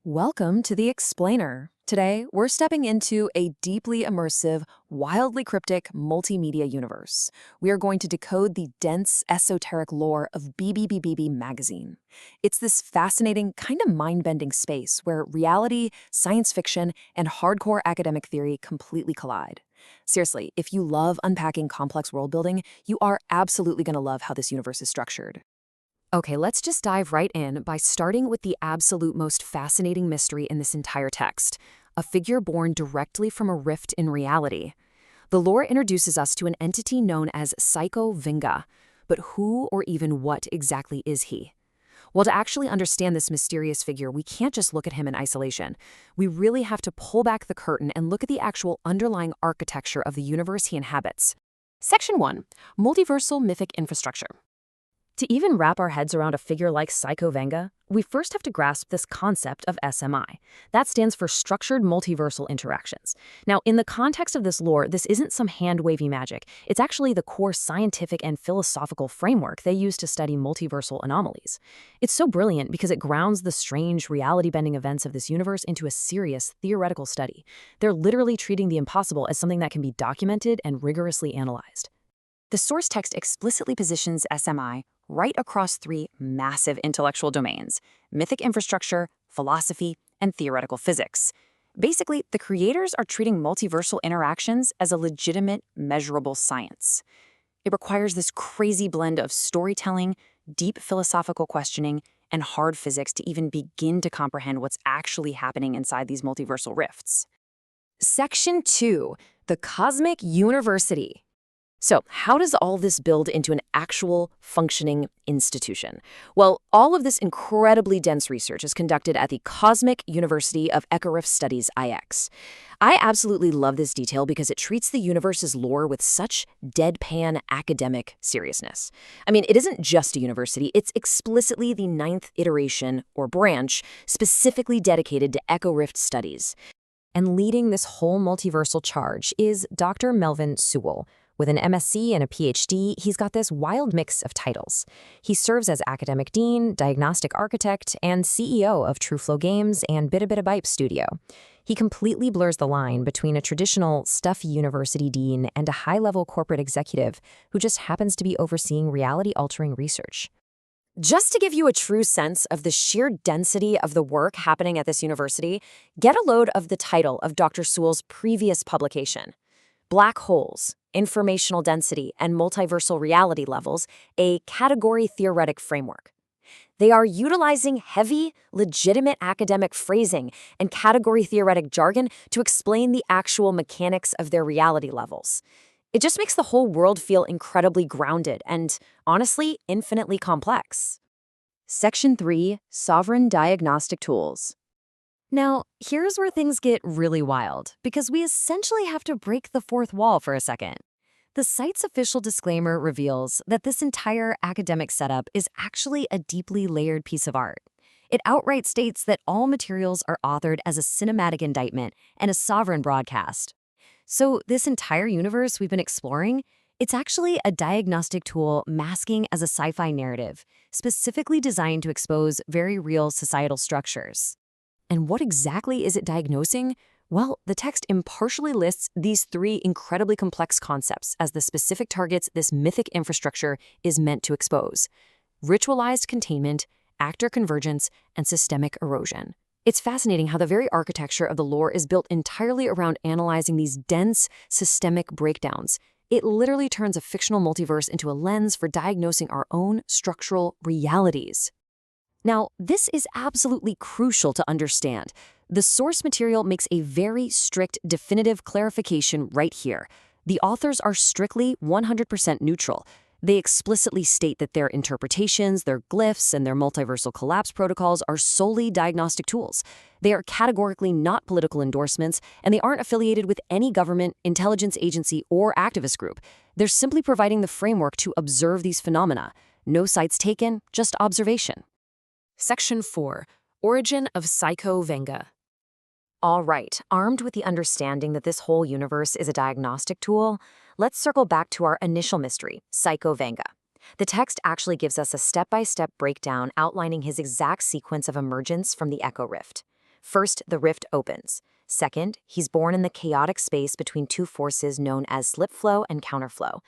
Welcome to The Explainer. Today, we're stepping into a deeply immersive, wildly cryptic multimedia universe. We are going to decode the dense, esoteric lore of BBBBB magazine. It's this fascinating, kind of mind-bending space where reality, science fiction, and hardcore academic theory completely collide. Seriously, if you love unpacking complex world building, you are absolutely going to love how this universe is structured. Okay, let's just dive right in by starting with the absolute most fascinating mystery in this entire text, a figure born directly from a rift in reality. The lore introduces us to an entity known as Psycho Vinga, but who or even what exactly is he? Well, to actually understand this mysterious figure, we can't just look at him in isolation. We really have to pull back the curtain and look at the actual underlying architecture of the universe he inhabits. Section 1. Multiversal Mythic Infrastructure. To even wrap our heads around a figure like Psycho Venga, we first have to grasp this concept of SMI. That stands for Structured Multiversal Interactions. Now, in the context of this lore, this isn't some hand-wavy magic. It's actually the core scientific and philosophical framework they use to study multiversal anomalies. It's so brilliant because it grounds the strange, reality-bending events of this universe into a serious, theoretical study. They're literally treating the impossible as something that can be documented and rigorously analyzed. The source text explicitly positions SMI right across three massive intellectual domains: mythic infrastructure, philosophy, and theoretical physics. Basically, the creators are treating multiversal interactions as a legitimate, measurable science. It requires this crazy blend of storytelling, deep philosophical questioning, and hard physics to even begin to comprehend what's actually happening inside these multiversal rifts. Section 2. The Cosmic University. So, how does all this build into an actual functioning institution? Well, all of this incredibly dense research is conducted at the Cosmic University of Rift Studies, IX. I absolutely love this detail because it treats the universe's lore with such deadpan academic seriousness. I mean, it isn't just a university, it's explicitly the ninth iteration or branch specifically dedicated to Rift studies. And leading this whole multiversal charge is Dr. Melvin Sewell. With an M.Sc and a Ph.D., he's got this wild mix of titles. He serves as academic dean, diagnostic architect, and CEO of TrueFlow Games and Bita Studio. He completely blurs the line between a traditional stuffy university dean and a high-level corporate executive who just happens to be overseeing reality-altering research. Just to give you a true sense of the sheer density of the work happening at this university, get a load of the title of Dr. Sewell's previous publication, Black Holes, Informational Density, and Multiversal Reality Levels, a category theoretic framework. They are utilizing heavy, legitimate academic phrasing and category theoretic jargon to explain the actual mechanics of their reality levels. It just makes the whole world feel incredibly grounded and, honestly, infinitely complex. Section 3. Sovereign Diagnostic Tools. Now, here's where things get really wild, because we essentially have to break the fourth wall for a second. The site's official disclaimer reveals that this entire academic setup is actually a deeply layered piece of art. It outright states that all materials are authored as a cinematic indictment and a sovereign broadcast. So this entire universe we've been exploring, it's actually a diagnostic tool masking as a sci-fi narrative, specifically designed to expose very real societal structures. And what exactly is it diagnosing? Well, the text impartially lists these three incredibly complex concepts as the specific targets this mythic infrastructure is meant to expose: ritualized containment, actor convergence, and systemic erosion. It's fascinating how the very architecture of the lore is built entirely around analyzing these dense, systemic breakdowns. It literally turns a fictional multiverse into a lens for diagnosing our own structural realities. Now, this is absolutely crucial to understand. The source material makes a very strict, definitive clarification right here. The authors are strictly 100% neutral. They explicitly state that their interpretations, their glyphs, and their multiversal collapse protocols are solely diagnostic tools. They are categorically not political endorsements, and they aren't affiliated with any government, intelligence agency, or activist group. They're simply providing the framework to observe these phenomena. No sides taken, just observation. Section 4. Origin of Psycho Venga. All right, armed with the understanding that this whole universe is a diagnostic tool, let's circle back to our initial mystery, Psycho Venga. The text actually gives us a step-by-step breakdown outlining his exact sequence of emergence from the Echo Rift. First, the rift opens. Second, he's born in the chaotic space between two forces known as slip flow and counterflow.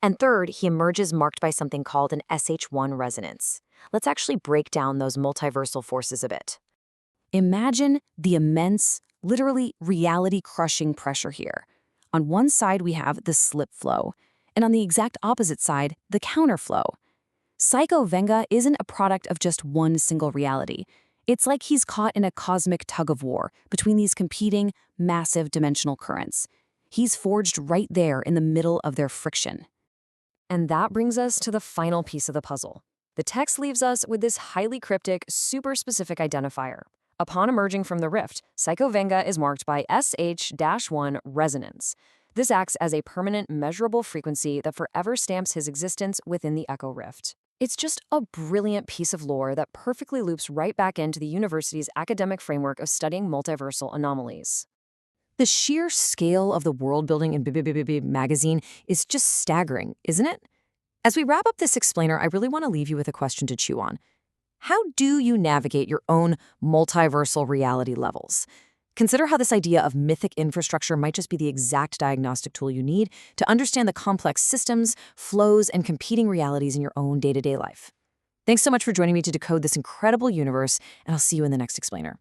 And third, he emerges marked by something called an SH1 resonance. Let's actually break down those multiversal forces a bit. Imagine the immense, literally reality-crushing pressure here. On one side, we have the slip flow, and on the exact opposite side, the counterflow. Psycho Venga isn't a product of just one single reality. It's like he's caught in a cosmic tug-of-war between these competing, massive dimensional currents. He's forged right there in the middle of their friction. And that brings us to the final piece of the puzzle. The text leaves us with this highly cryptic, super specific identifier. Upon emerging from the rift, Psycho Venga is marked by SH-1 resonance. This acts as a permanent, measurable frequency that forever stamps his existence within the Echo Rift. It's just a brilliant piece of lore that perfectly loops right back into the university's academic framework of studying multiversal anomalies. The sheer scale of the world building in BBBB magazine is just staggering, isn't it? As we wrap up this explainer, I really want to leave you with a question to chew on. How do you navigate your own multiversal reality levels? Consider how this idea of mythic infrastructure might just be the exact diagnostic tool you need to understand the complex systems, flows, and competing realities in your own day-to-day life. Thanks so much for joining me to decode this incredible universe, and I'll see you in the next explainer.